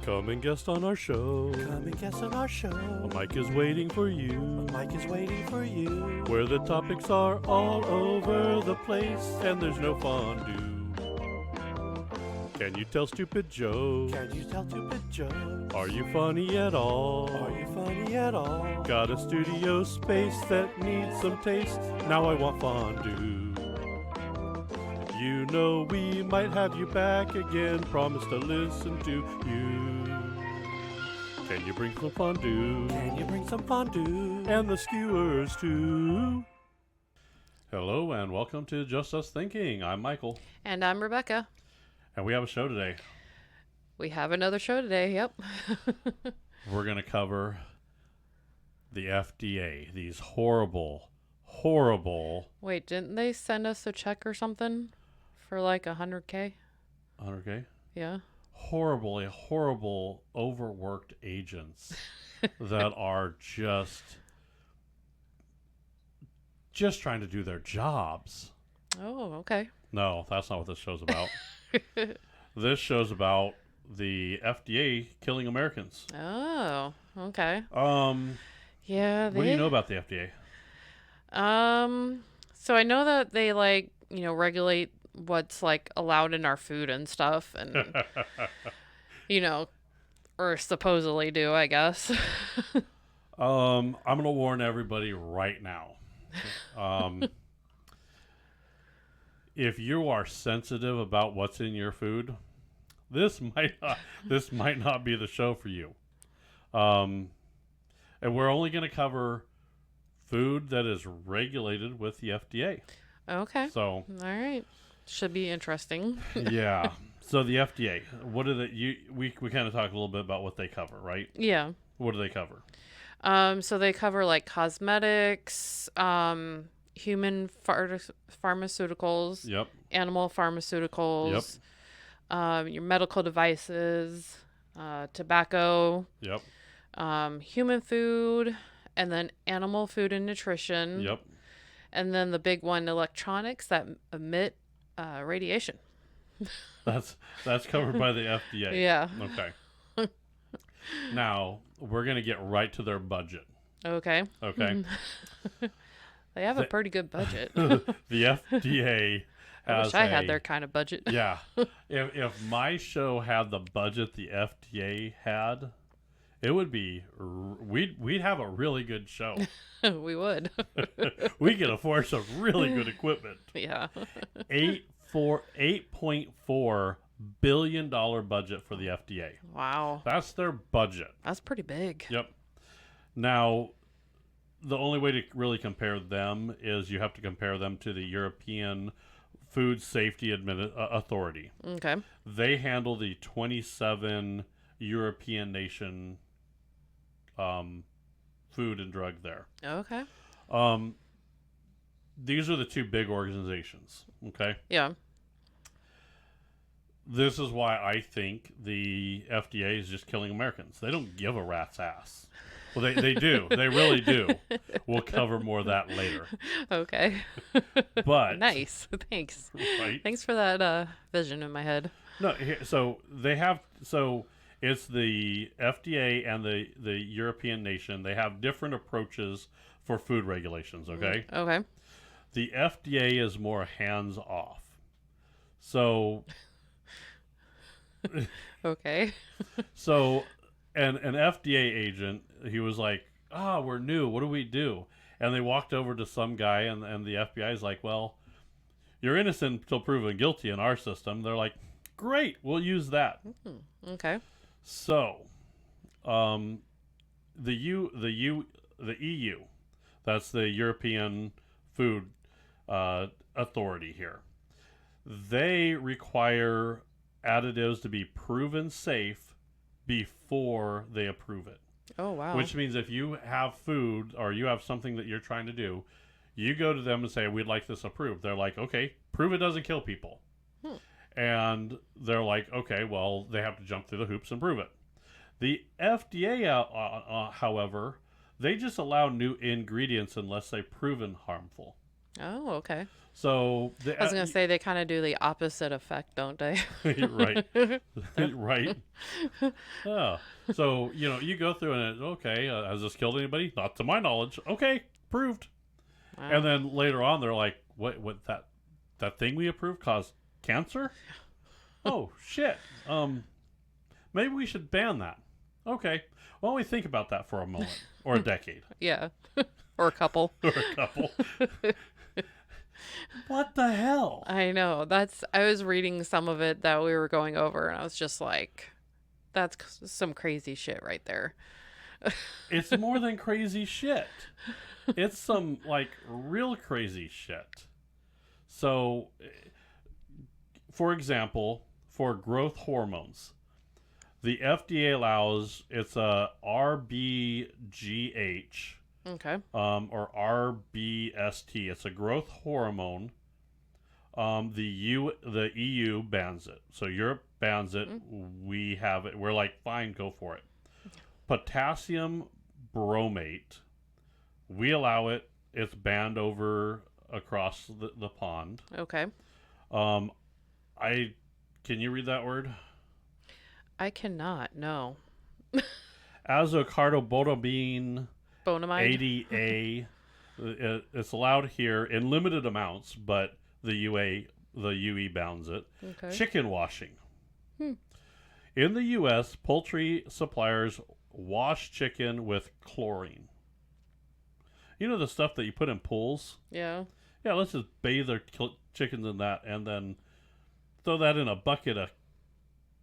Come and guest on our show. Come and guest on our show. A mic is waiting for you. A mic is waiting for you. Where the topics are all over the place and there's no fondue. Can you tell stupid jokes? Can you tell stupid jokes? Are you funny at all? Are you funny at all? Got a studio space that needs some taste. Now I want fondue. You know we might have you back again. Promise to listen to you. Can you bring some fondue? Can you bring some fondue? And the skewers too. Hello and welcome to Just Us Thinking. I'm Michael. And I'm Rebecca. And we have a show today. We have another show today, yep. We're going to cover the FDA. These horrible... Wait, didn't they send us a check or something for like $100K? 100K? Yeah. Horrible, overworked agents that are just trying to do their jobs. Oh, okay. No, that's not what this show's about. This show's about the FDA killing Americans. Oh, okay. Yeah. What do you know about the FDA? So I know that they regulate what's allowed in our food and stuff and, or supposedly do, I guess. I'm going to warn everybody right now. If you are sensitive about what's in your food, this might not be the show for you. And we're only going to cover food that is regulated with the FDA. Okay. So, all right. Should be interesting. Yeah. So the FDA, what are we kind of talk a little bit about what they cover, right? Yeah. What do they cover? So they cover cosmetics, human pharmaceuticals, Yep. animal pharmaceuticals, your medical devices, tobacco, Yep. Human food, and then animal food and nutrition. Yep. And then the big one, electronics that emit radiation. That's covered by the FDA. Yeah. Okay. Now, we're going to get right to their budget. Okay. Okay. They have a pretty good budget. The FDA I has wish I had their kind of budget. Yeah. If my show had the budget the FDA had, it would be we'd have a really good show. We would. We could afford some really good equipment. Yeah. $8.4 billion budget for the FDA. Wow. That's their budget. That's pretty big. Yep. Now, the only way to really compare them is you have to compare them to the European Food Safety Authority. Okay. They handle the 27 European nation food and drug there. Okay. These are the two big organizations. Okay. Yeah. This is why I think the FDA is just killing Americans. They don't give a rat's ass. Well, they do. They really do. We'll cover more of that later. Okay. But nice. Thanks. Right? Thanks for that vision in my head. No, so it's the FDA and the European nation. They have different approaches for food regulations, okay? Okay. The FDA is more hands off. So okay. So an FDA agent, he was like, we're new. What do we do? And they walked over to some guy, and the FBI is like, well, you're innocent until proven guilty in our system. They're like, great, we'll use that. Okay. So, the EU, that's the European Food Authority here. They require additives to be proven safe before they approve it. Oh, wow. Which means if you have food or you have something that you're trying to do, you go to them and say, we'd like this approved. They're like, okay, prove it doesn't kill people. And they're like, okay, well, they have to jump through the hoops and prove it. The FDA, however, they just allow new ingredients unless they're proven harmful. Oh, okay. So I was gonna say they kind of do the opposite effect, don't they? right, right. Oh, so you go through and okay, has this killed anybody? Not to my knowledge. Okay, proved. And Wow. then later on, they're like, what that thing we approved caused cancer? Oh shit. Maybe we should ban that. Okay. Why don't we think about that for a moment or a decade Yeah. Or a couple. or a couple? What the hell? I know. I was reading some of it that we were going over, and I was just like, that's some crazy shit right there. It's more than crazy shit. It's some like real crazy shit. So, for example, for growth hormones, the FDA allows it's a RBGH Okay. or RBST. It's a growth hormone. The EU bans it. So Europe bans it. We have it. We're like, fine, go for it. Potassium bromate. We allow it. It's banned over across the pond. Okay. Um, can you read that word? I cannot. No. Azocardobotamine Bonamide. ADA. It's allowed here in limited amounts, but the UE bounds it. Okay. Chicken washing. In the U.S., poultry suppliers wash chicken with chlorine. You know the stuff that you put in pools? Yeah. Yeah, let's just bathe our chickens in that and then throw that in a bucket of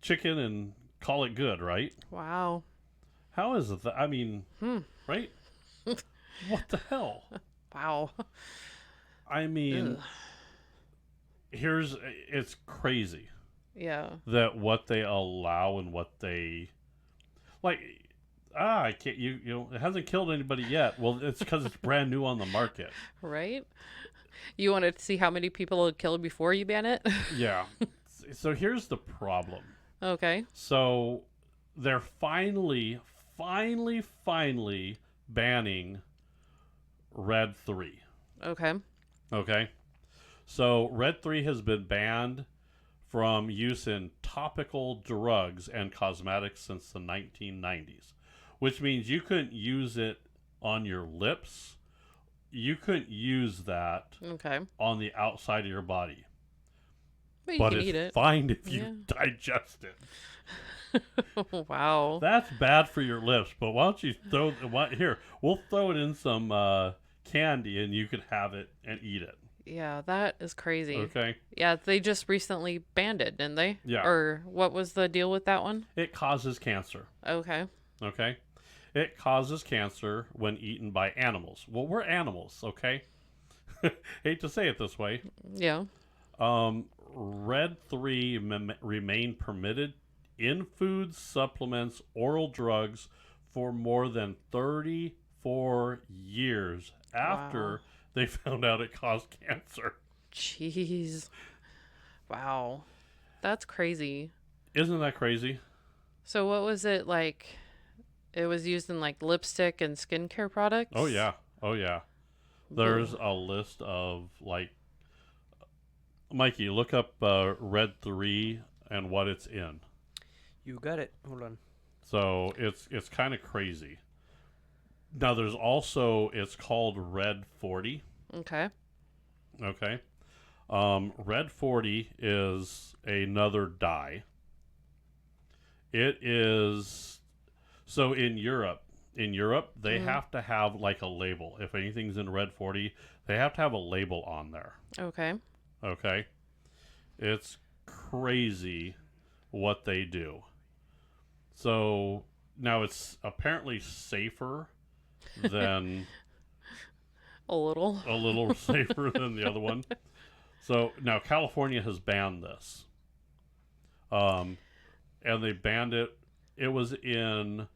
chicken and call it good, right? Wow. How is that? I mean, right? What the hell? Wow. I mean, Ugh. it's crazy Yeah. that what they allow and what they like. I can't. It hasn't killed anybody yet. Well, it's because it's brand new on the market. Right? You want to see how many people it killed before you ban it? Yeah. So here's the problem. Okay. So they're finally banning Red 3. Okay. Okay? So Red 3 has been banned from use in topical drugs and cosmetics since the 1990s, which means you couldn't use it on your lips. You couldn't use that Okay. on the outside of your body. But you But can it's eat it. fine if you Yeah. digest it. Wow. That's bad for your lips, but why don't you here, we'll throw it in some candy and you could have it and eat it. Yeah, that is crazy. Okay? Yeah, they just recently banned it, didn't they? Yeah. Or what was the deal with that one? It causes cancer. Okay. Okay? It causes cancer when eaten by animals. Well, we're animals, okay? Hate to say it this way. Yeah. Red 3 remain permitted in foods, supplements, oral drugs for more than 34 years after Wow. they found out it caused cancer. Jeez. Wow. That's crazy. Isn't that crazy? So what was it like? It was used in like lipstick and skincare products? Oh, yeah. Oh, yeah. There's a list of like, Mikey, look up Red 3 and what it's in. You got it. Hold on. So it's kind of crazy. Now there's also, it's called Red 40. Okay. Okay. Red 40 is another dye. It is, so in Europe they have to have like a label. If anything's in Red 40, they have to have a label on there. Okay. Okay. It's crazy what they do. So now it's apparently safer than A little. a little safer than the other one. So now California has banned this. And they banned it. It was in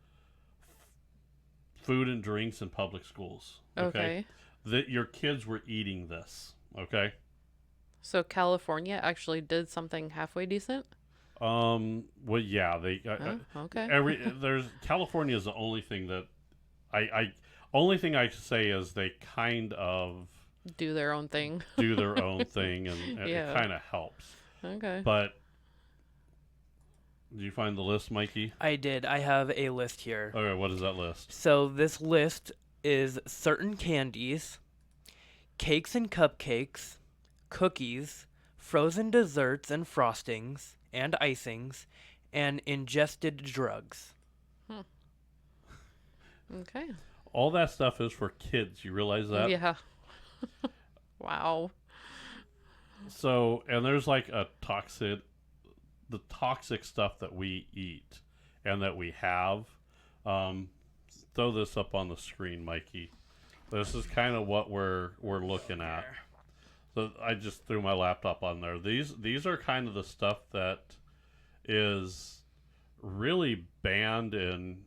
food and drinks in public schools. Okay. That your kids were eating this. Okay. So California actually did something halfway decent? Well, yeah, they Okay. there's California is the only thing that I only thing I say is they kind of do their own thing. do their own thing, and Yeah. it kind of helps. Okay. But did you find the list, Mikey? I did. I have a list here. Okay, what is that list? So this list is certain candies, cakes and cupcakes, cookies, frozen desserts and frostings and icings, and ingested drugs. Okay. All that stuff is for kids. You realize that? Yeah. Wow. So, and there's like the toxic stuff that we eat and that we have. Throw this up on the screen, Mikey. This is kind of what we're looking at. So I just threw my laptop on there. These are kind of the stuff that is really banned in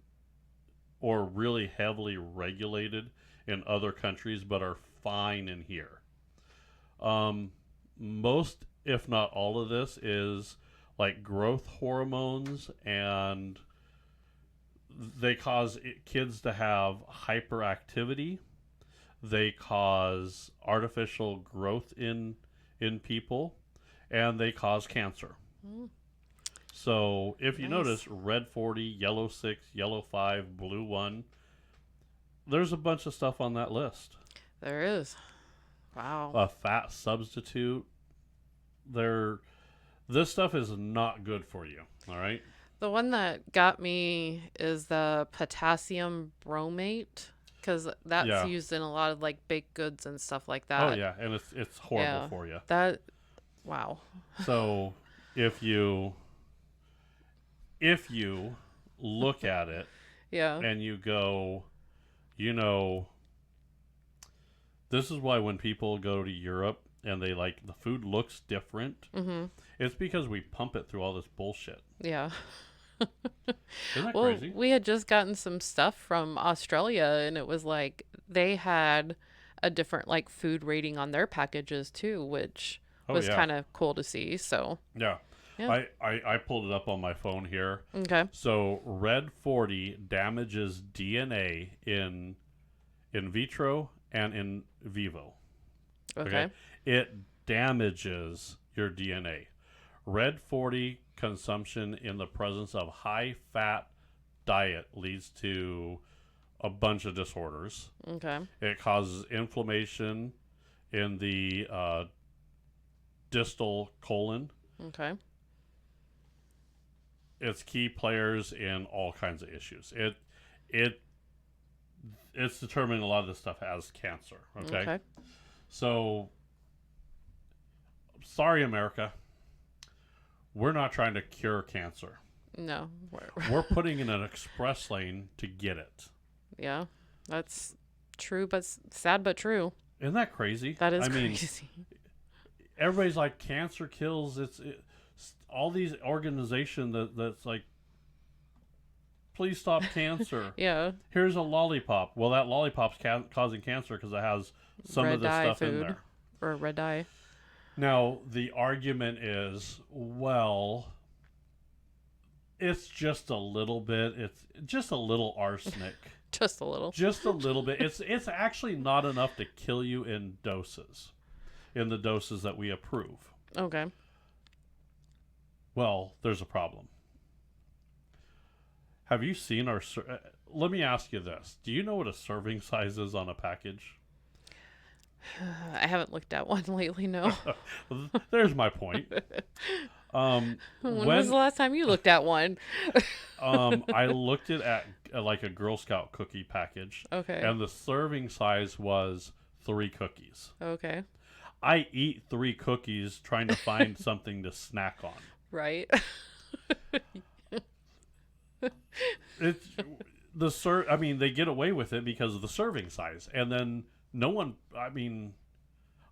or really heavily regulated in other countries, but are fine in here. Most, if not all of this, is like growth hormones, and they cause kids to have hyperactivity. They cause artificial growth in people, and they cause cancer. So if you notice, red 40, yellow 6, yellow 5, blue 1, there's a bunch of stuff on that list. There is. Wow. A fat substitute. This stuff is not good for you, all right? The one that got me is the potassium bromate, because that's used in a lot of like baked goods and stuff like that. Oh yeah, and it's horrible for you. Wow. So if you look at it Yeah. and you go, this is why when people go to Europe and they like the food looks different, it's because we pump it through all this bullshit. Yeah. Isn't that Well, crazy? we had just gotten some stuff from Australia, and it was like they had a different like food rating on their packages too, which was kind of cool to see. So Yeah. Yeah. I pulled it up on my phone here. okay. So red 40 damages DNA in vitro and in vivo. Okay. It damages your DNA. Red 40 consumption in the presence of high fat diet leads to a bunch of disorders. Okay. It causes inflammation in the distal colon. Okay. It's key players in all kinds of issues. It's determining a lot of this stuff as cancer. Okay. So, sorry, America. We're not trying to cure cancer. No. We're putting in an express lane to get it. Yeah. That's true, but sad, but true. Isn't that crazy? That is crazy. Everybody's like, cancer kills. It's all these organizations that's like, please stop cancer. Yeah. Here's a lollipop. Well, that lollipop's causing cancer because it has some Red of the dye stuff food. in there. Or red dye. Now, the argument is, well, it's just a little bit. It's just a little arsenic. Just a little. Just a little bit. It's actually not enough to kill you in the doses that we approve. Okay. Well, there's a problem. Have you seen our... let me ask you this. Do you know what a serving size is on a package? I haven't looked at one lately, no. There's my point. When was the last time you looked at one? I looked at like a Girl Scout cookie package. Okay. And the serving size was 3 cookies. Okay. I eat 3 cookies trying to find something to snack on. Right. It's they get away with it because of the serving size. And then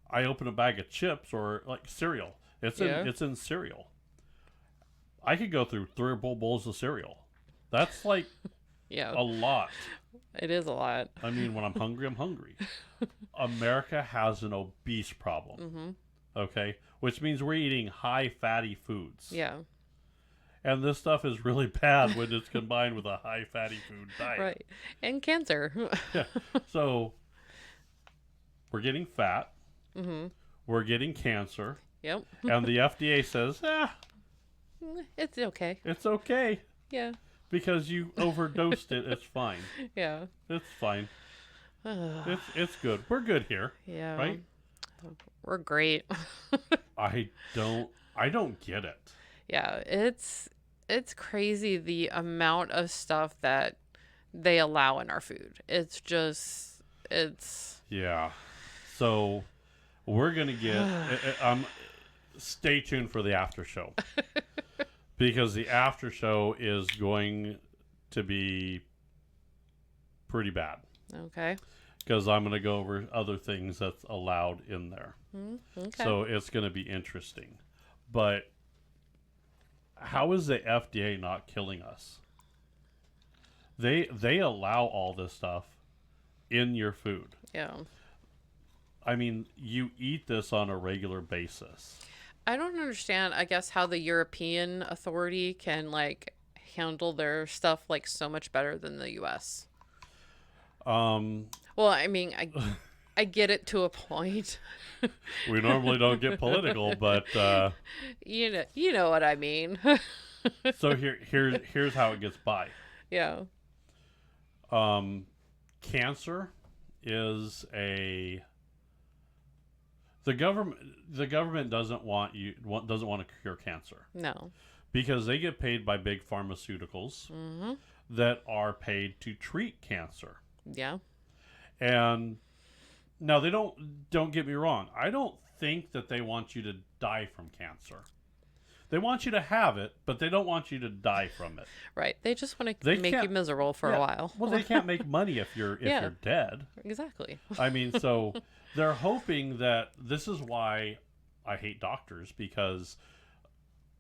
I open a bag of chips or like cereal. It's in cereal. I could go through 3 or 4 bowls of cereal. That's like a lot. It is a lot. I mean, when I'm hungry, I'm hungry. America has an obese problem. Mm-hmm. Okay? Which means we're eating high fatty foods. Yeah. And this stuff is really bad when it's combined with a high fatty food diet. Right. And cancer. Yeah. So we're getting fat. Mm-hmm. We're getting cancer. Yep. And the FDA says, it's okay. it's okay. Yeah. Because you overdosed it. It's fine. Yeah. It's fine. It's good. We're good here. Yeah. Right? We're great. I don't get it. Yeah, it's crazy the amount of stuff that they allow in our food. It's Yeah. So we're gonna get. Stay tuned for the after show because the after show is going to be pretty bad. okay. Because I'm gonna go over other things that's allowed in there. Okay. So it's gonna be interesting. But how is the FDA not killing us? They allow all this stuff in your food. Yeah. I mean, you eat this on a regular basis. I don't understand, I guess, how the European authority can like handle their stuff like so much better than the US. Well, I mean, I get it to a point. We normally don't get political, but you know what I mean. so here's how it gets by. Yeah. Cancer is the government doesn't want to cure cancer. No. Because they get paid by big pharmaceuticals that are paid to treat cancer. Yeah. And now they don't get me wrong. I don't think that they want you to die from cancer. They want you to have it, but they don't want you to die from it. Right. They just want to make you miserable for a while. Well, they can't make money if you're dead. Exactly. I mean, so they're hoping that this is why I hate doctors because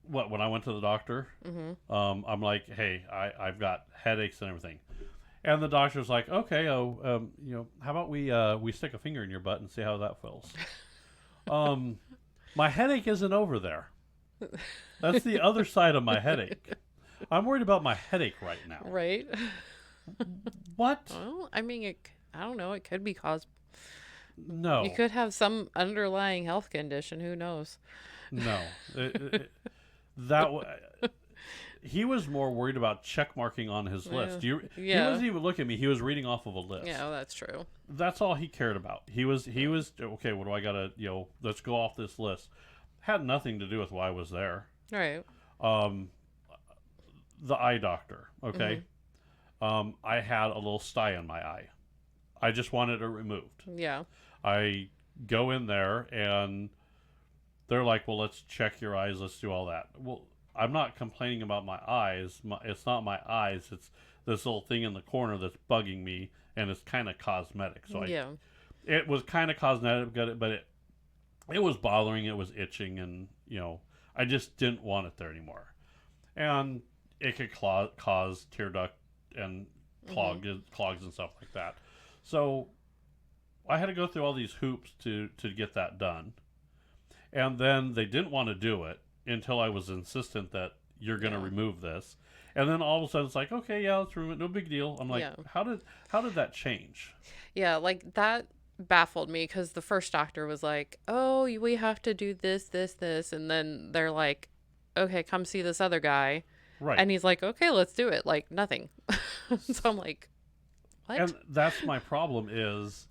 when I went to the doctor, I'm like, hey, I've got headaches and everything. And the doctor's like, okay, how about we stick a finger in your butt and see how that feels? My headache isn't over there. That's the other side of my headache. I'm worried about my headache right now. Right. What? Well, I mean, I don't know. It could be caused. No. You could have some underlying health condition. Who knows? No. He was more worried about check marking on his list. He wasn't even looking at me. He was reading off of a list. Yeah, that's true. That's all he cared about. He was okay. What do I gotta? Let's go off this list. Had nothing to do with why I was there. Right. The eye doctor. Okay. I had a little sty in my eye. I just wanted it removed. Yeah. I go in there and they're like, well, let's check your eyes. Let's do all that. Well, I'm not complaining about my eyes. It's not my eyes. It's this little thing in the corner that's bugging me, and it's kind of cosmetic. So it was kind of cosmetic, but it was bothering. It was itching, and I just didn't want it there anymore. And it could cause tear duct and clogs and stuff like that. So I had to go through all these hoops to get that done. And then they didn't want to do it until I was insistent that you're going to remove this. And then all of a sudden it's like, okay, yeah, let's remove it. No big deal. I'm like, how did that change? Yeah, like that baffled me because the first doctor was like, oh, we have to do this. And then they're like, okay, come see this other guy. Right. And he's like, okay, let's do it. Like nothing. So I'm like, what? And that's my problem is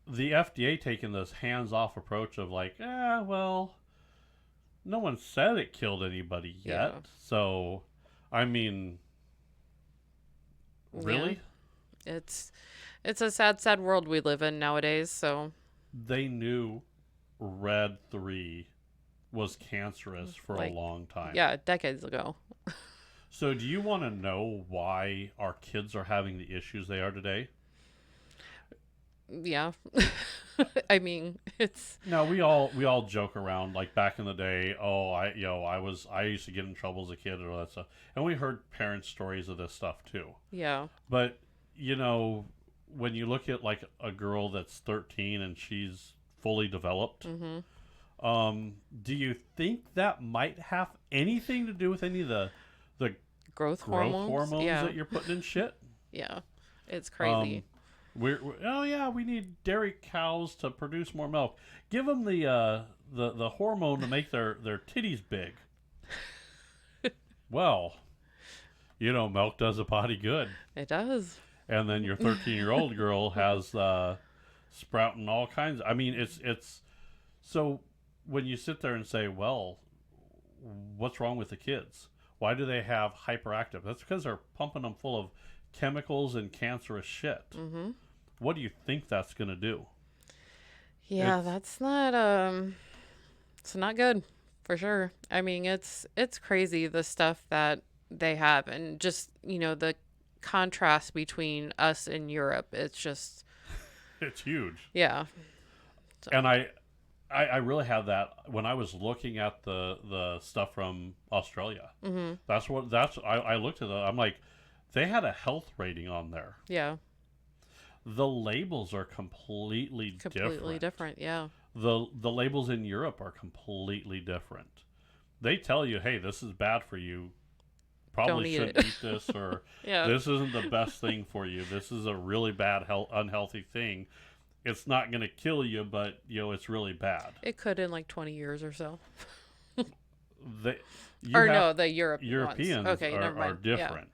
the FDA taking this hands-off approach of like, well, no one said it killed anybody yet. Yeah. So, I mean, really? Yeah. It's a sad world we live in nowadays, so. They knew Red 3 was cancerous for a long time. Yeah, decades ago. So do you want to know why our kids are having the issues they are today? Yeah. I mean, it's no, we all joke around like back in the day, I used to get in trouble as a kid or all that stuff. And we heard parents' stories of this stuff too. Yeah. But when you look at like a girl that's 13 and she's fully developed, do you think that might have anything to do with any of the growth hormones that you're putting in shit? Yeah. It's crazy. Oh yeah, we need dairy cows to produce more milk. Give them the hormone to make their titties big. Well, milk does a body good. It does. And then your 13-year-old girl has sprouting all kinds. I mean, it's so when you sit there and say, well, what's wrong with the kids? Why do they have hyperactive? That's because they're pumping them full of chemicals and cancerous shit. Mm-hmm. What do you think that's going to do? Yeah, that's not it's not good for sure. I mean, it's crazy the stuff that they have, and just the contrast between us and Europe. It's just it's huge. Yeah. So. And I really had that when I was looking at the stuff from Australia. Mm-hmm. I looked at it. I'm like, they had a health rating on there. Yeah. The labels are completely different. Yeah. The labels in Europe are completely different. They tell you, hey, this is bad for you. Probably shouldn't eat this, or this isn't the best thing for you. This is a really bad, unhealthy thing. It's not going to kill you, but it's really bad. It could in like 20 years or so. The Europeans Europeans are different.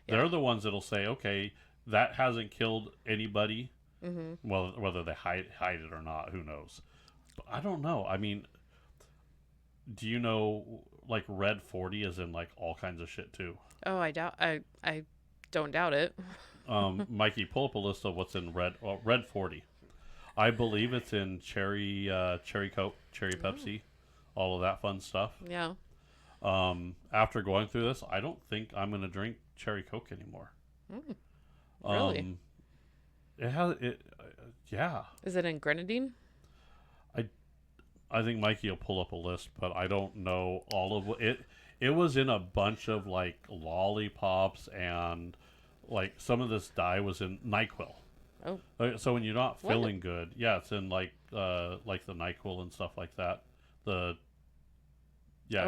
Yeah. They're the ones that'll say, okay, that hasn't killed anybody. Mm-hmm. Well, whether they hide it or not, who knows? But I don't know. I mean, do you know, like, Red 40 is in like all kinds of shit too? Oh, I don't doubt it. Mikey, pull up a list of what's in Red 40. I believe it's in cherry Coke, cherry Pepsi, all of that fun stuff. Yeah. After going through this, I don't think I'm going to drink cherry Coke anymore. Really? It has it. Yeah. Is it in grenadine? I think Mikey will pull up a list, but I don't know all of it. It was in a bunch of like lollipops, and like some of this dye was in NyQuil. Oh. So when you're not feeling good, yeah, it's in like the NyQuil and stuff like that. Oh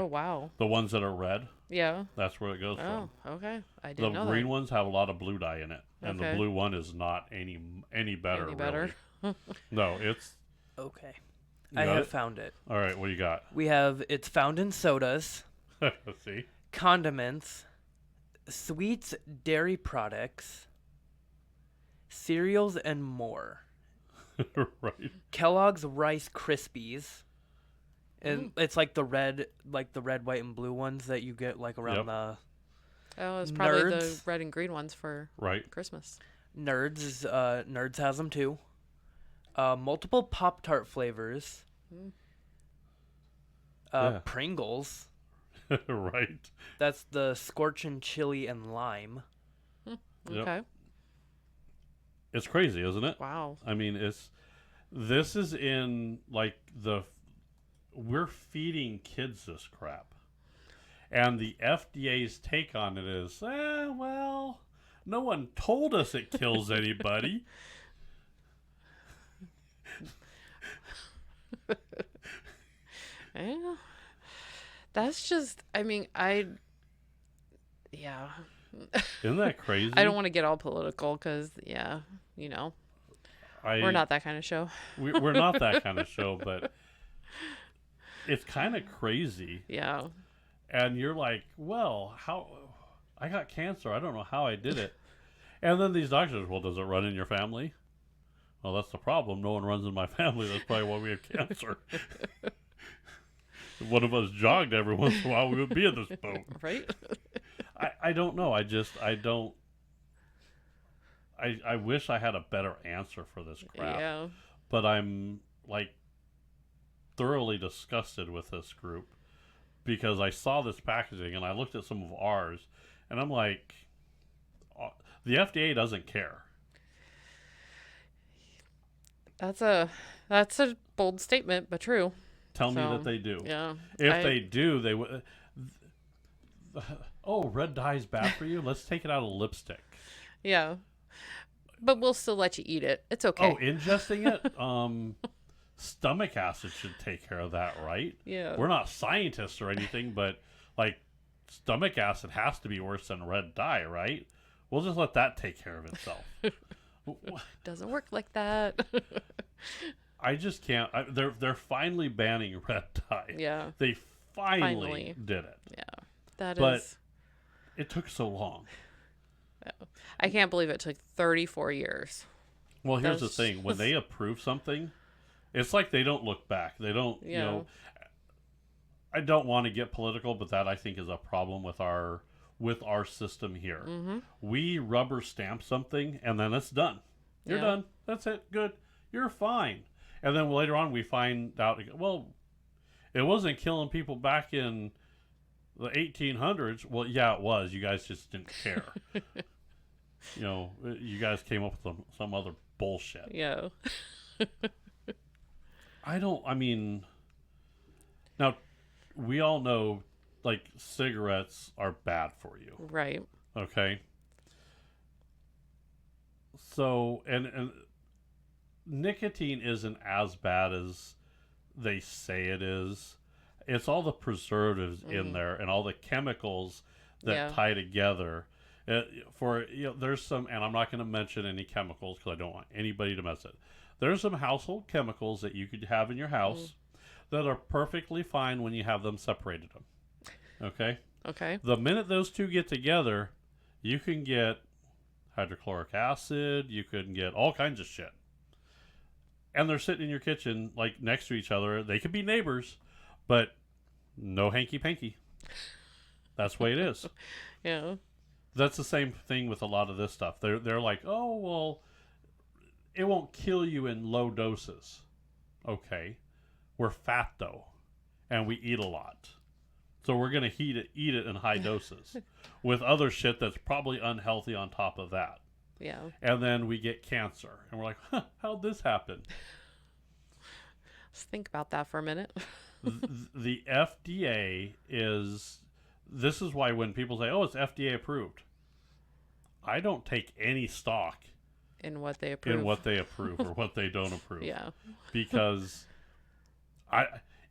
wow. The ones that are red. Yeah. That's where it goes from. Oh, okay. I didn't know that. The green ones have a lot of blue dye in it, and the blue one is not any better. Any better? Really. No, it's okay. I have found it. All right, what do you got? It's found in sodas. Let's see. Condiments, sweets, dairy products, cereals, and more. Right. Kellogg's Rice Krispies. And it's like the red, white, and blue ones that you get like around the. Oh, it's probably the red and green ones for Christmas. Nerds has them too. Multiple Pop-Tart flavors. Pringles. Right. That's the scorchin' chili and lime. Okay. It's crazy, isn't it? Wow. I mean, this is in like we're feeding kids this crap. And the FDA's take on it is, well, no one told us it kills anybody. Yeah. That's just, I mean, yeah. Isn't that crazy? I don't want to get all political because, we're not that kind of show. We're not that kind of show, but it's kind of crazy. Yeah. And you're like, well, how? I got cancer. I don't know how I did it. And then these doctors, well, does it run in your family? Well, that's the problem. No one runs in my family. That's probably why we have cancer. If one of us jogged every once in a while, we would be in this boat. Right? I don't know. I wish I had a better answer for this crap. Yeah. But I'm like thoroughly disgusted with this group because I saw this packaging and I looked at some of ours and I'm like, the FDA doesn't care. That's a bold statement, but true. Tell me that they do. Yeah. If they do, they would. Oh, red dye is bad for you? Let's take it out of lipstick. Yeah. But we'll still let you eat it. It's okay. Oh, ingesting it? Stomach acid should take care of that, right? Yeah. We're not scientists or anything, but like stomach acid has to be worse than red dye, right? We'll just let that take care of itself. Doesn't work like that. I just can't. They're finally banning red dye. Yeah. They finally did it. Yeah. That But is. it took so long. I can't believe it took 34 years. Well, here's the thing. When they approve something, it's like they don't look back. They don't, Yeah. you know, I don't want to get political, but that I think is a problem with our system here. Mm-hmm. We rubber stamp something and then it's done. You're done. That's it. Good. You're fine. And then later on we find out, well, it wasn't killing people back in the 1800s. Well, yeah, it was. You guys just didn't care. You know, you guys came up with some other bullshit. Yeah. I mean, now, we all know, like, cigarettes are bad for you. Right. Okay? So, and nicotine isn't as bad as they say it is. It's all the preservatives in there and all the chemicals that tie together. There's some, and I'm not going to mention any chemicals because I don't want anybody to mess it. There's some household chemicals that you could have in your house that are perfectly fine when you have them separated. Okay? Okay. The minute those two get together, you can get hydrochloric acid, you can get all kinds of shit. And they're sitting in your kitchen, like, next to each other. They could be neighbors, but no hanky-panky. That's the way it is. Yeah. That's the same thing with a lot of this stuff. They're like, oh, well, it won't kill you in low doses. Okay. We're fat, though, and we eat a lot. So we're going to eat it in high doses with other shit that's probably unhealthy on top of that. Yeah. And then we get cancer. And we're like, how'd this happen? Let's think about that for a minute. The FDA this is why when people say, oh, it's FDA approved, I don't take any stock in what they approve. Or what they don't approve. Yeah. Because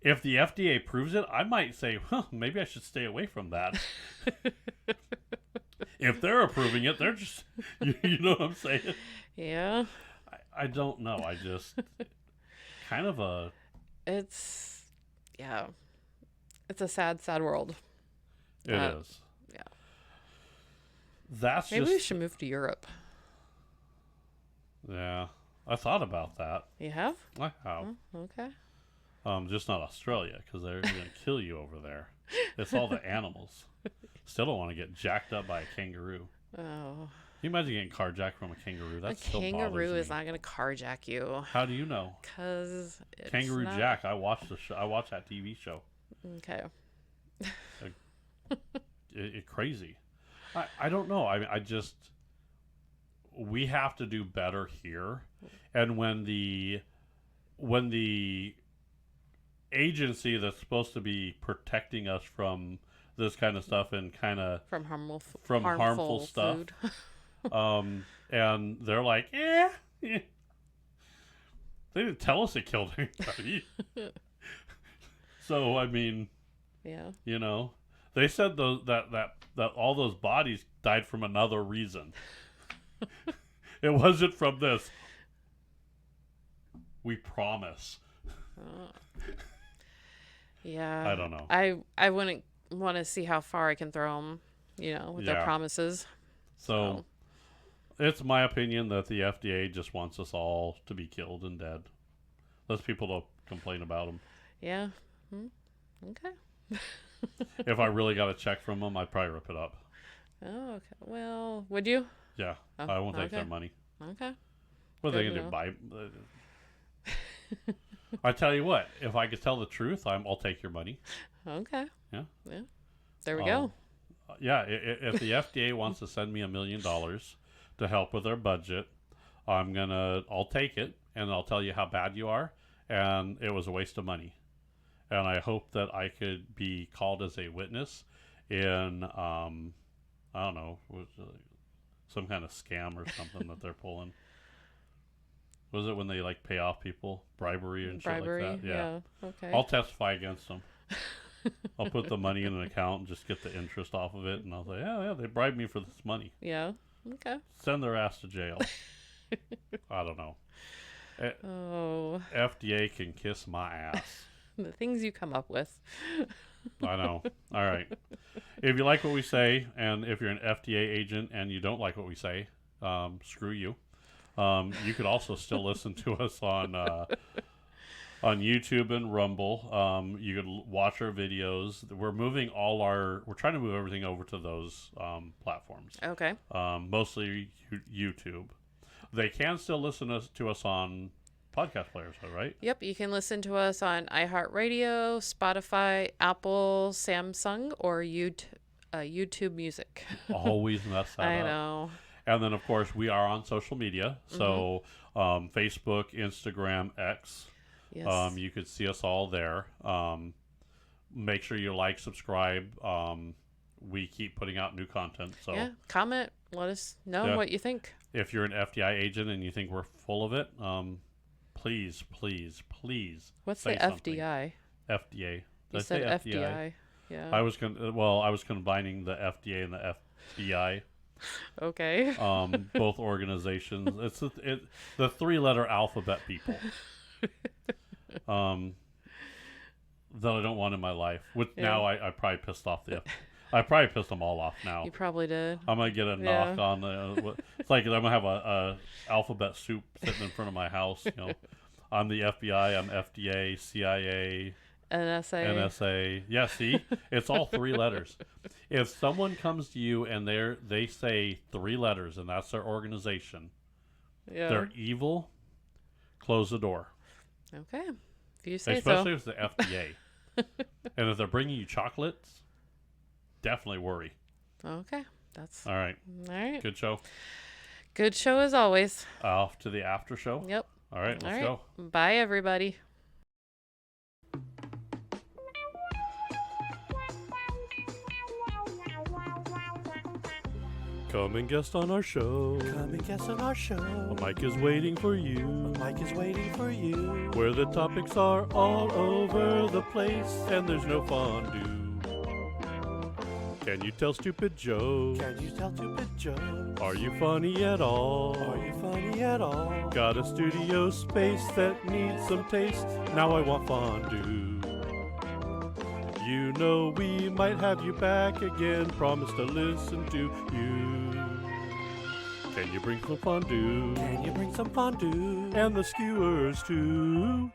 if the FDA approves it, I might say, maybe I should stay away from that. If they're approving it, they're just, you know what I'm saying? Yeah. I don't know. I just, kind of it's a sad, sad world. It is. Yeah. Maybe we should move to Europe. Yeah. I thought about that. You have? I have. Oh, okay. Just not Australia, because they're going to kill you over there. It's all the animals. Still don't want to get jacked up by a kangaroo. Oh. Can you imagine getting carjacked from a kangaroo? That still bothers me. A kangaroo is not going to carjack you. How do you know? Because Kangaroo Jack. I watched the show. I watched that TV show. Okay. It's crazy. I don't know. I mean, we have to do better here. And when the agency that's supposed to be protecting us from this kind of stuff and kind of from harmful stuff, and they're like, they didn't tell us it killed anybody. So I mean, yeah, you know, they said that all those bodies died from another reason. It wasn't from this. We promise. Yeah. I don't know. I wouldn't want to see how far I can throw them, with their promises. So it's my opinion that the FDA just wants us all to be killed and dead. Less people to complain about them. Yeah. Okay. If I really got a check from them, I'd probably rip it up. Oh, okay. Well, would you? Yeah. I won't take their money. Okay. What are they going to do? I tell you what, if I could tell the truth, I'll take your money. Okay. Yeah. Yeah. There we go. Yeah. If the FDA wants to send me $1 million to help with their budget, I'll take it and I'll tell you how bad you are. And it was a waste of money. And I hope that I could be called as a witness in, I don't know, some kind of scam or something that they're pulling. Was it when they pay off people, bribery and shit like that? Yeah. Okay. I'll testify against them. I'll put the money in an account and just get the interest off of it, and I'll say, yeah, they bribed me for this money. Yeah. Okay. Send their ass to jail. I don't know. Oh, FDA can kiss my ass. the things you come up with. I know. All right. If you like what we say, and if you're an FDA agent and you don't like what we say, screw you. You could also still listen to us on YouTube and Rumble. You could watch our videos. We're trying to move everything over to those platforms. Okay. Mostly YouTube. They can still listen to us on podcast players, though, right? Yep, you can listen to us on iHeartRadio, Spotify, Apple, Samsung, or YouTube Music. Always mess that I up. know. And then, of course, we are on social media. So Facebook, Instagram, X. Yes. You could see us all there. Make sure you like, subscribe. We keep putting out new content. So yeah, comment. Let us know what you think. If you're an FDI agent and you think we're full of it, please, please, please. What's the something. FDI? FDA. You said FDI. Yeah. I was combining the FDA and the FBI. Okay. Both organizations. It's the 3-letter alphabet people. That I don't want in my life. Now I probably pissed off I probably pissed them all off now. You probably did. I'm gonna get a knock on the. It's like I'm gonna have a alphabet soup sitting in front of my house. I'm the FBI. I'm FDA, CIA, NSA. Yeah, see, it's all 3 letters. If someone comes to you and they say 3 letters and that's their organization, they're evil. Close the door. Okay, if you say Especially if it's the FDA, and if they're bringing you chocolates. Definitely worry. Okay, that's all right. All right. Good show. Good show as always. Off to the after show. Yep. All right, let's go. Bye, everybody. Come and guest on our show. Come and guest on our show. A mic is waiting for you. A mic is waiting for you. Where the topics are all over the place and there's no fondue. Can you tell stupid jokes? Can you tell stupid jokes? Are you funny at all? Are you funny at all? Got a studio space that needs some taste. Now I want fondue. You know we might have you back again. Promise to listen to you. Can you bring some fondue? Can you bring some fondue? And the skewers too.